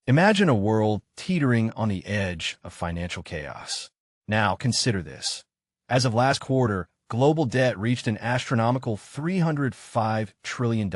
Imagine a world teetering on the edge of financial chaos. Now, consider this. As of last quarter, global debt reached an astronomical $305 trillion,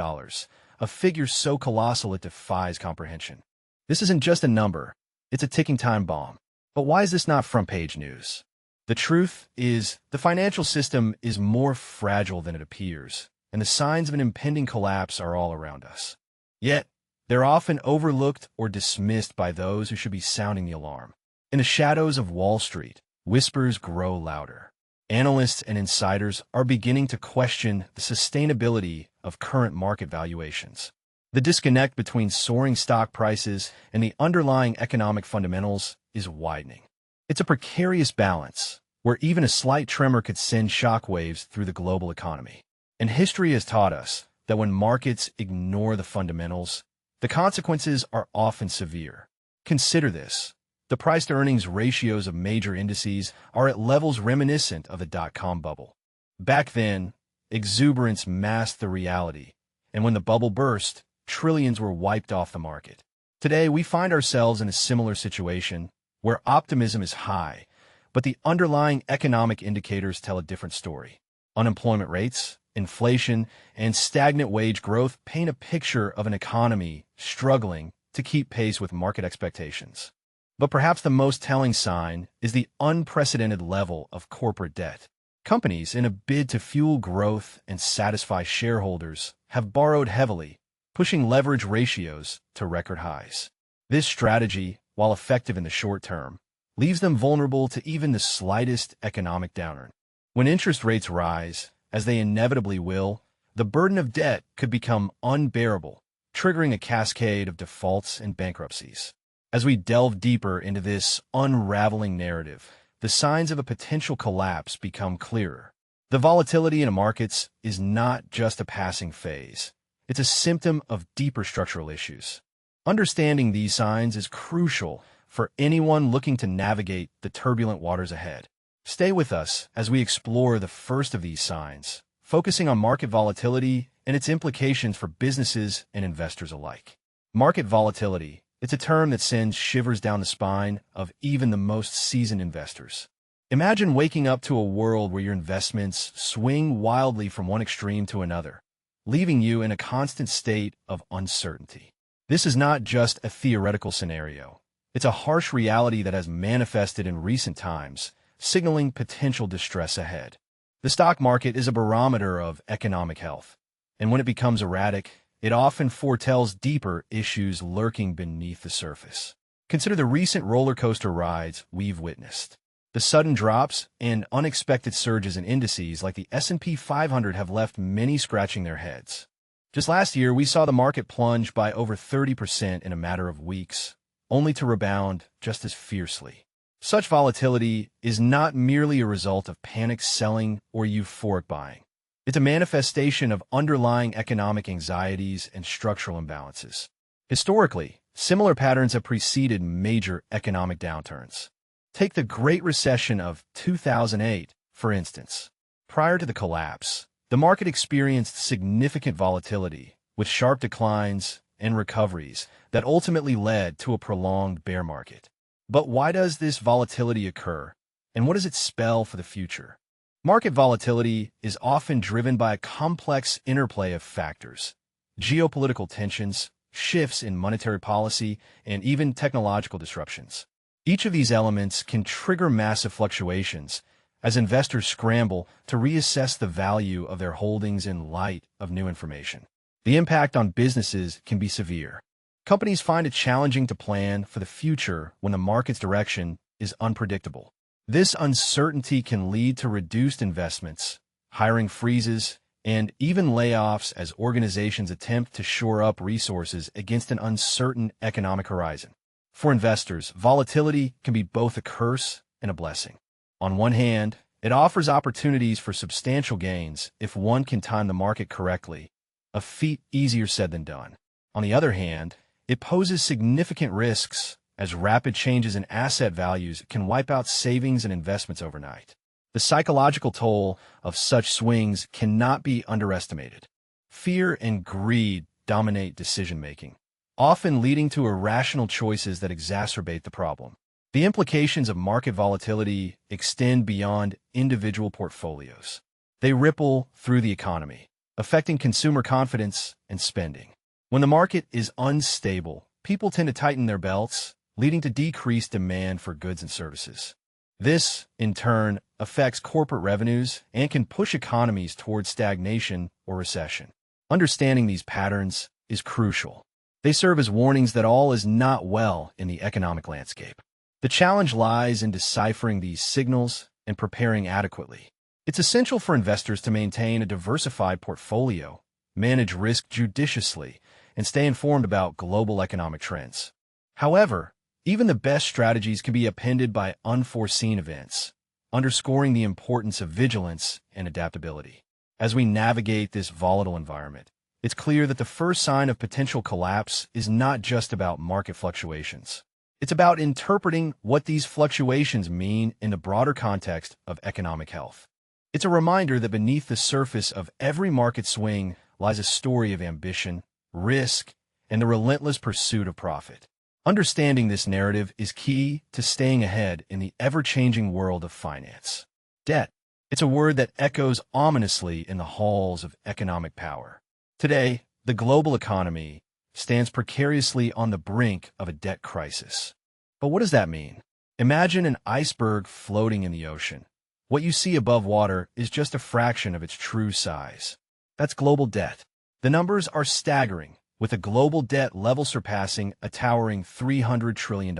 a figure so colossal it defies comprehension. This isn't just a number, it's a ticking time bomb. But why is this not front-page news? The truth is, the financial system is more fragile than it appears, and the signs of an impending collapse are all around us. Yet, they're often overlooked or dismissed by those who should be sounding the alarm. In the shadows of Wall Street, whispers grow louder. Analysts and insiders are beginning to question the sustainability of current market valuations. The disconnect between soaring stock prices and the underlying economic fundamentals is widening. It's a precarious balance, where even a slight tremor could send shockwaves through the global economy. And history has taught us that when markets ignore the fundamentals, the consequences are often severe. Consider this. The price-to-earnings ratios of major indices are at levels reminiscent of the dot-com bubble. Back then, exuberance masked the reality, and when the bubble burst, trillions were wiped off the market. Today, we find ourselves in a similar situation, where optimism is high, but the underlying economic indicators tell a different story. Unemployment rates, inflation, and stagnant wage growth paint a picture of an economy struggling to keep pace with market expectations. But perhaps the most telling sign is the unprecedented level of corporate debt. Companies, in a bid to fuel growth and satisfy shareholders, have borrowed heavily, pushing leverage ratios to record highs. This strategy, while effective in the short term, leaves them vulnerable to even the slightest economic downturn. When interest rates rise, as they inevitably will, the burden of debt could become unbearable, triggering a cascade of defaults and bankruptcies. As we delve deeper into this unraveling narrative, the signs of a potential collapse become clearer. The volatility in markets is not just a passing phase. It's a symptom of deeper structural issues. Understanding these signs is crucial for anyone looking to navigate the turbulent waters ahead. Stay with us as we explore the first of these signs, focusing on market volatility and its implications for businesses and investors alike. Market volatility, it's a term that sends shivers down the spine of even the most seasoned investors. Imagine waking up to a world where your investments swing wildly from one extreme to another, leaving you in a constant state of uncertainty. This is not just a theoretical scenario. It's a harsh reality that has manifested in recent times, signaling potential distress ahead. The stock market is a barometer of economic health, and when it becomes erratic, it often foretells deeper issues lurking beneath the surface. Consider the recent roller coaster rides we've witnessed. The sudden drops and unexpected surges in indices like the S&P 500 have left many scratching their heads. Just last year, we saw the market plunge by over 30% in a matter of weeks, only to rebound just as fiercely. Such volatility is not merely a result of panic selling or euphoric buying. It's a manifestation of underlying economic anxieties and structural imbalances. Historically, similar patterns have preceded major economic downturns. Take the Great Recession of 2008, for instance. Prior to the collapse, the market experienced significant volatility, with sharp declines and recoveries that ultimately led to a prolonged bear market. But why does this volatility occur, and what does it spell for the future? Market volatility is often driven by a complex interplay of factors: geopolitical tensions, shifts in monetary policy, and even technological disruptions. Each of these elements can trigger massive fluctuations as investors scramble to reassess the value of their holdings in light of new information. The impact on businesses can be severe. Companies find it challenging to plan for the future when the market's direction is unpredictable. This uncertainty can lead to reduced investments, hiring freezes, and even layoffs as organizations attempt to shore up resources against an uncertain economic horizon. For investors, volatility can be both a curse and a blessing. On one hand, it offers opportunities for substantial gains if one can time the market correctly, a feat easier said than done. On the other hand, it poses significant risks, as rapid changes in asset values can wipe out savings and investments overnight. The psychological toll of such swings cannot be underestimated. Fear and greed dominate decision-making. often leading to irrational choices that exacerbate the problem. The implications of market volatility extend beyond individual portfolios. They ripple through the economy, affecting consumer confidence and spending. When the market is unstable, people tend to tighten their belts, leading to decreased demand for goods and services. This, in turn, affects corporate revenues and can push economies towards stagnation or recession. Understanding these patterns is crucial. They serve as warnings that all is not well in the economic landscape. The challenge lies in deciphering these signals and preparing adequately. It's essential for investors to maintain a diversified portfolio, manage risk judiciously, and stay informed about global economic trends. However, even the best strategies can be upended by unforeseen events, underscoring the importance of vigilance and adaptability. As we navigate this volatile environment, it's clear that the first sign of potential collapse is not just about market fluctuations. It's about interpreting what these fluctuations mean in the broader context of economic health. It's a reminder that beneath the surface of every market swing lies a story of ambition, risk, and the relentless pursuit of profit. Understanding this narrative is key to staying ahead in the ever-changing world of finance. Debt. It's a word that echoes ominously in the halls of economic power. Today, the global economy stands precariously on the brink of a debt crisis. But what does that mean? Imagine an iceberg floating in the ocean. What you see above water is just a fraction of its true size. That's global debt. The numbers are staggering, with a global debt level surpassing a towering $300 trillion.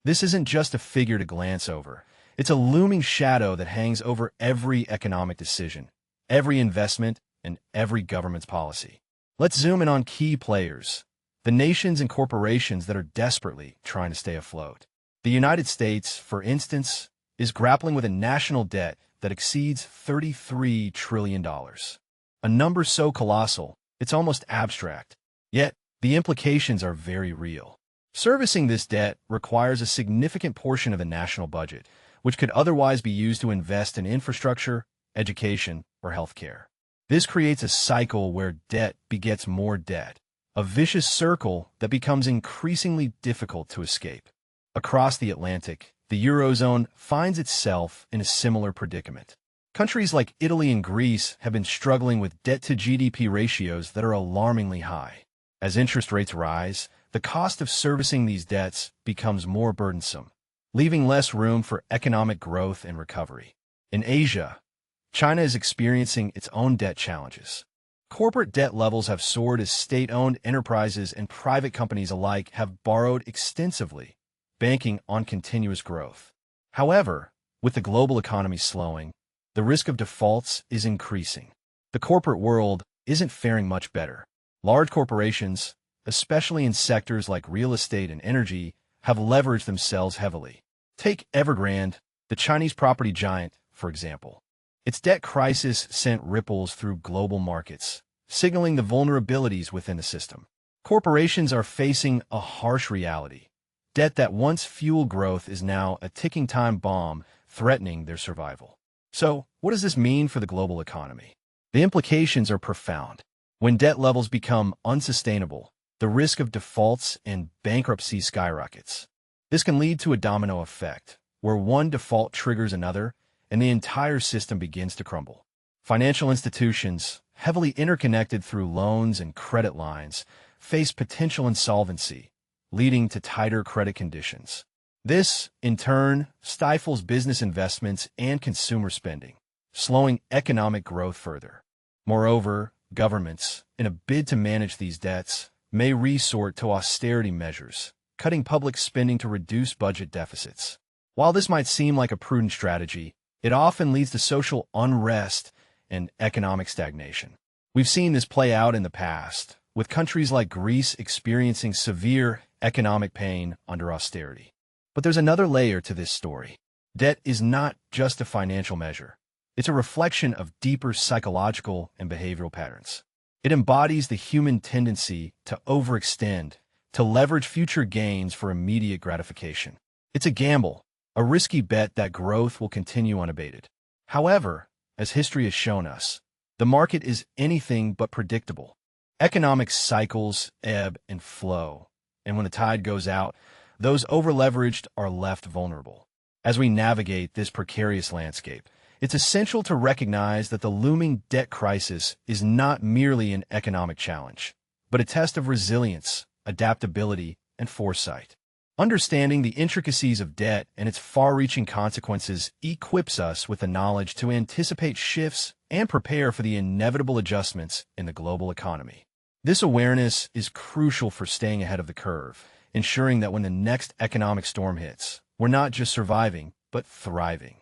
This isn't just a figure to glance over. It's a looming shadow that hangs over every economic decision, every investment, and every government's policy. Let's zoom in on key players, the nations and corporations that are desperately trying to stay afloat. The United States, for instance, is grappling with a national debt that exceeds $33 trillion. A number so colossal, it's almost abstract. Yet, the implications are very real. Servicing this debt requires a significant portion of the national budget, which could otherwise be used to invest in infrastructure, education, or healthcare. This creates a cycle where debt begets more debt, a vicious circle that becomes increasingly difficult to escape. Across the Atlantic, the Eurozone finds itself in a similar predicament. Countries like Italy and Greece have been struggling with debt-to-GDP ratios that are alarmingly high. As interest rates rise, the cost of servicing these debts becomes more burdensome, leaving less room for economic growth and recovery. In Asia, China is experiencing its own debt challenges. Corporate debt levels have soared as state-owned enterprises and private companies alike have borrowed extensively, banking on continuous growth. However, with the global economy slowing, the risk of defaults is increasing. The corporate world isn't faring much better. Large corporations, especially in sectors like real estate and energy, have leveraged themselves heavily. Take Evergrande, the Chinese property giant, for example. Its debt crisis sent ripples through global markets, signaling the vulnerabilities within the system. Corporations are facing a harsh reality. Debt that once fueled growth is now a ticking time bomb threatening their survival. So, what does this mean for the global economy? The implications are profound. When debt levels become unsustainable, the risk of defaults and bankruptcy skyrockets. This can lead to a domino effect, where one default triggers another, and the entire system begins to crumble. Financial institutions, heavily interconnected through loans and credit lines, face potential insolvency, leading to tighter credit conditions. This, in turn, stifles business investments and consumer spending, slowing economic growth further. Moreover, governments, in a bid to manage these debts, may resort to austerity measures, cutting public spending to reduce budget deficits. While this might seem like a prudent strategy, it often leads to social unrest and economic stagnation. We've seen this play out in the past, with countries like Greece experiencing severe economic pain under austerity. But there's another layer to this story. Debt is not just a financial measure. It's a reflection of deeper psychological and behavioral patterns. It embodies the human tendency to overextend, to leverage future gains for immediate gratification. It's a gamble, a risky bet that growth will continue unabated. However, as history has shown us, the market is anything but predictable. Economic cycles ebb and flow, and when the tide goes out, those overleveraged are left vulnerable. As we navigate this precarious landscape, it's essential to recognize that the looming debt crisis is not merely an economic challenge, but a test of resilience, adaptability, and foresight. Understanding the intricacies of debt and its far-reaching consequences equips us with the knowledge to anticipate shifts and prepare for the inevitable adjustments in the global economy. This awareness is crucial for staying ahead of the curve, ensuring that when the next economic storm hits, we're not just surviving, but thriving.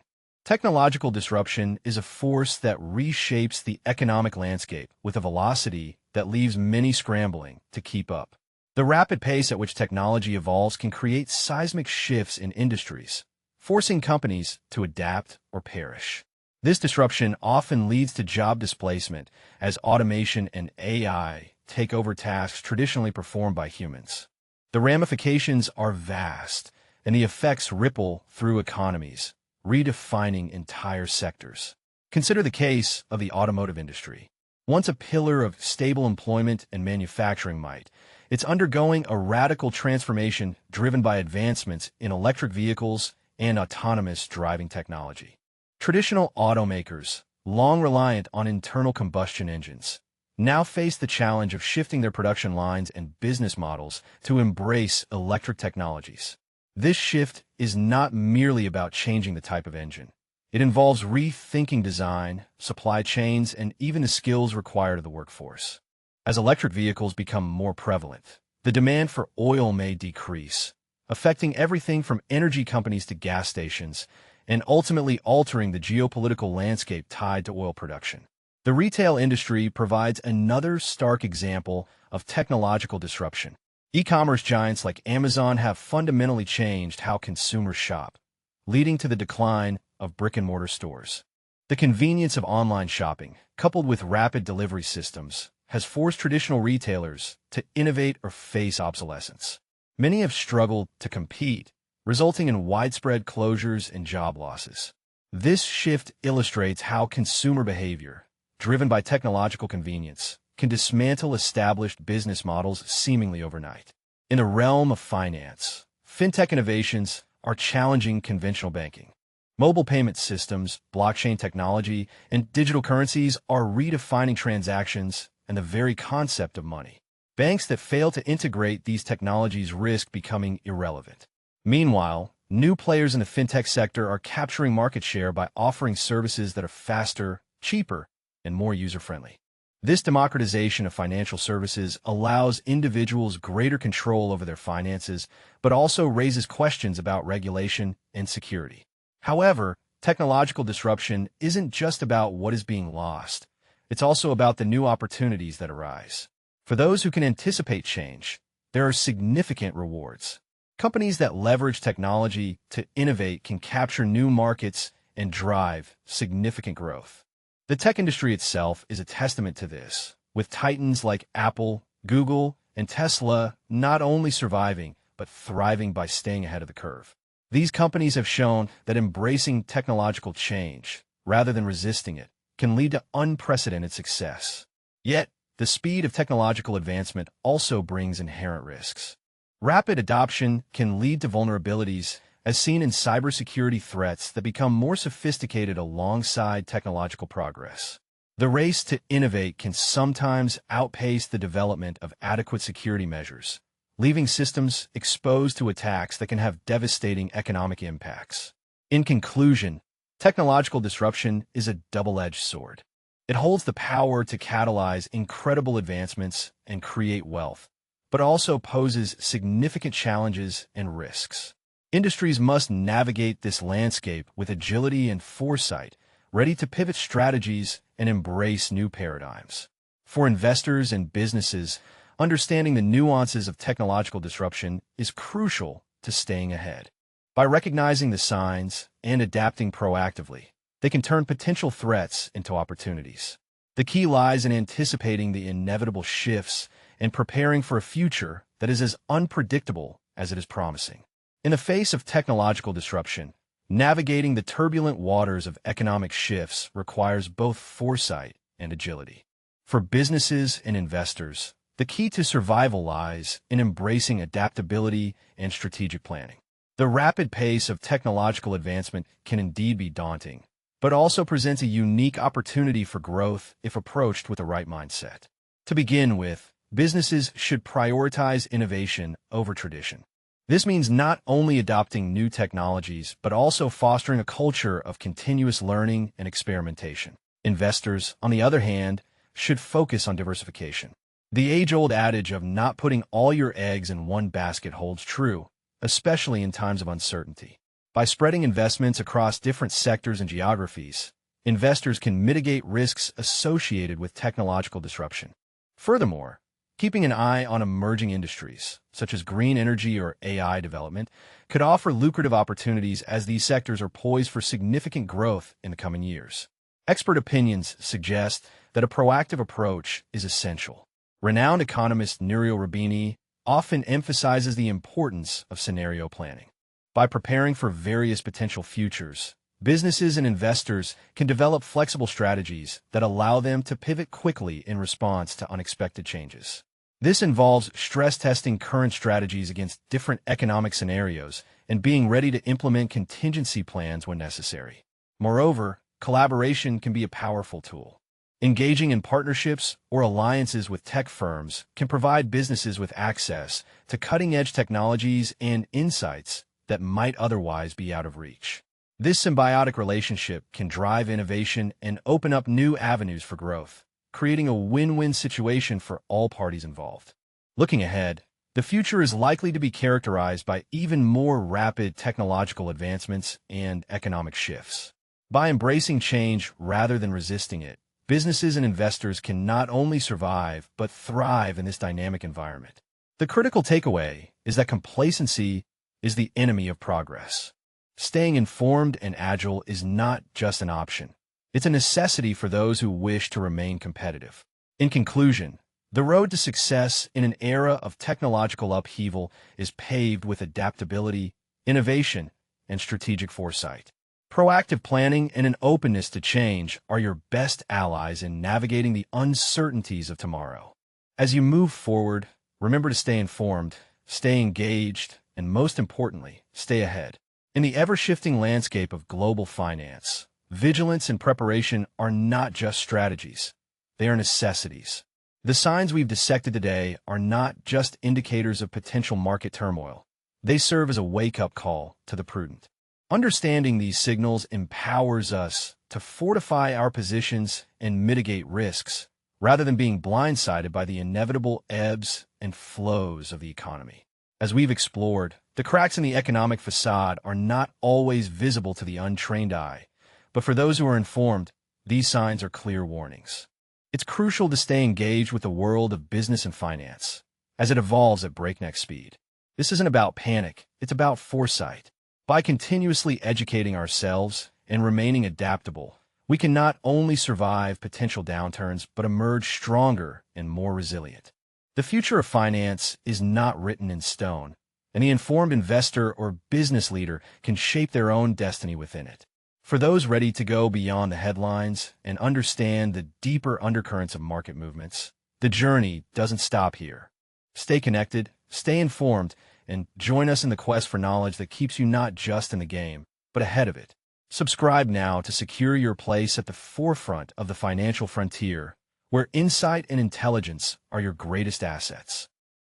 Technological disruption is a force that reshapes the economic landscape with a velocity that leaves many scrambling to keep up. The rapid pace at which technology evolves can create seismic shifts in industries, forcing companies to adapt or perish. This disruption often leads to job displacement as automation and AI take over tasks traditionally performed by humans. The ramifications are vast, and the effects ripple through economies, redefining entire sectors. Consider the case of the automotive industry. Once a pillar of stable employment and manufacturing might, it's undergoing a radical transformation driven by advancements in electric vehicles and autonomous driving technology. Traditional automakers, long reliant on internal combustion engines, now face the challenge of shifting their production lines and business models to embrace electric technologies. This shift is not merely about changing the type of engine. It involves rethinking design, supply chains, and even the skills required of the workforce. As electric vehicles become more prevalent, the demand for oil may decrease, affecting everything from energy companies to gas stations, and ultimately altering the geopolitical landscape tied to oil production. The retail industry provides another stark example of technological disruption. E-commerce giants like Amazon have fundamentally changed how consumers shop, leading to the decline of brick-and-mortar stores. The convenience of online shopping, coupled with rapid delivery systems, has forced traditional retailers to innovate or face obsolescence. Many have struggled to compete, resulting in widespread closures and job losses. This shift illustrates how consumer behavior, driven by technological convenience, can dismantle established business models seemingly overnight. In the realm of finance, fintech innovations are challenging conventional banking. Mobile payment systems, blockchain technology, and digital currencies are redefining transactions and the very concept of money. Banks that fail to integrate these technologies risk becoming irrelevant. Meanwhile, new players in the fintech sector are capturing market share by offering services that are faster, cheaper, and more user-friendly. This democratization of financial services allows individuals greater control over their finances, but also raises questions about regulation and security. However, technological disruption isn't just about what is being lost. It's also about the new opportunities that arise. For those who can anticipate change, there are significant rewards. Companies that leverage technology to innovate can capture new markets and drive significant growth. The tech industry itself is a testament to this, with titans like Apple, Google, and Tesla not only surviving, but thriving by staying ahead of the curve. These companies have shown that embracing technological change, rather than resisting it, can lead to unprecedented success. Yet, the speed of technological advancement also brings inherent risks. Rapid adoption can lead to vulnerabilities, as seen in cybersecurity threats that become more sophisticated alongside technological progress. The race to innovate can sometimes outpace the development of adequate security measures, leaving systems exposed to attacks that can have devastating economic impacts. In conclusion, technological disruption is a double-edged sword. It holds the power to catalyze incredible advancements and create wealth, but also poses significant challenges and risks. Industries must navigate this landscape with agility and foresight, ready to pivot strategies and embrace new paradigms. For investors and businesses, understanding the nuances of technological disruption is crucial to staying ahead. By recognizing the signs and adapting proactively, they can turn potential threats into opportunities. The key lies in anticipating the inevitable shifts and preparing for a future that is as unpredictable as it is promising. In the face of technological disruption, navigating the turbulent waters of economic shifts requires both foresight and agility. For businesses and investors, the key to survival lies in embracing adaptability and strategic planning. The rapid pace of technological advancement can indeed be daunting, but also presents a unique opportunity for growth if approached with the right mindset. To begin with, businesses should prioritize innovation over tradition. This means not only adopting new technologies, but also fostering a culture of continuous learning and experimentation. Investors, on the other hand, should focus on diversification. The age-old adage of not putting all your eggs in one basket holds true, especially in times of uncertainty. By spreading investments across different sectors and geographies, investors can mitigate risks associated with technological disruption. Furthermore, keeping an eye on emerging industries, such as green energy or AI development, could offer lucrative opportunities as these sectors are poised for significant growth in the coming years. Expert opinions suggest that a proactive approach is essential. Renowned economist Nouriel Roubini often emphasizes the importance of scenario planning. By preparing for various potential futures, businesses and investors can develop flexible strategies that allow them to pivot quickly in response to unexpected changes. This involves stress testing current strategies against different economic scenarios and being ready to implement contingency plans when necessary. Moreover, collaboration can be a powerful tool. Engaging in partnerships or alliances with tech firms can provide businesses with access to cutting-edge technologies and insights that might otherwise be out of reach. This symbiotic relationship can drive innovation and open up new avenues for growth, creating a win-win situation for all parties involved. Looking ahead, the future is likely to be characterized by even more rapid technological advancements and economic shifts. By embracing change rather than resisting it, businesses and investors can not only survive but thrive in this dynamic environment. The critical takeaway is that complacency is the enemy of progress. Staying informed and agile is not just an option. It's a necessity for those who wish to remain competitive. In conclusion, the road to success in an era of technological upheaval is paved with adaptability, innovation, and strategic foresight. Proactive planning and an openness to change are your best allies in navigating the uncertainties of tomorrow. As you move forward, remember to stay informed, stay engaged, and most importantly, stay ahead. In the ever-shifting landscape of global finance, vigilance and preparation are not just strategies. They are necessities. The signs we've dissected today are not just indicators of potential market turmoil. They serve as a wake-up call to the prudent. Understanding these signals empowers us to fortify our positions and mitigate risks, rather than being blindsided by the inevitable ebbs and flows of the economy. As we've explored, the cracks in the economic facade are not always visible to the untrained eye, but for those who are informed, these signs are clear warnings. It's crucial to stay engaged with the world of business and finance, as it evolves at breakneck speed. This isn't about panic, it's about foresight. By continuously educating ourselves and remaining adaptable, we can not only survive potential downturns, but emerge stronger and more resilient. The future of finance is not written in stone, and the informed investor or business leader can shape their own destiny within it. For those ready to go beyond the headlines and understand the deeper undercurrents of market movements, the journey doesn't stop here. Stay connected, stay informed, and join us in the quest for knowledge that keeps you not just in the game, but ahead of it. Subscribe now to secure your place at the forefront of the financial frontier, where insight and intelligence are your greatest assets.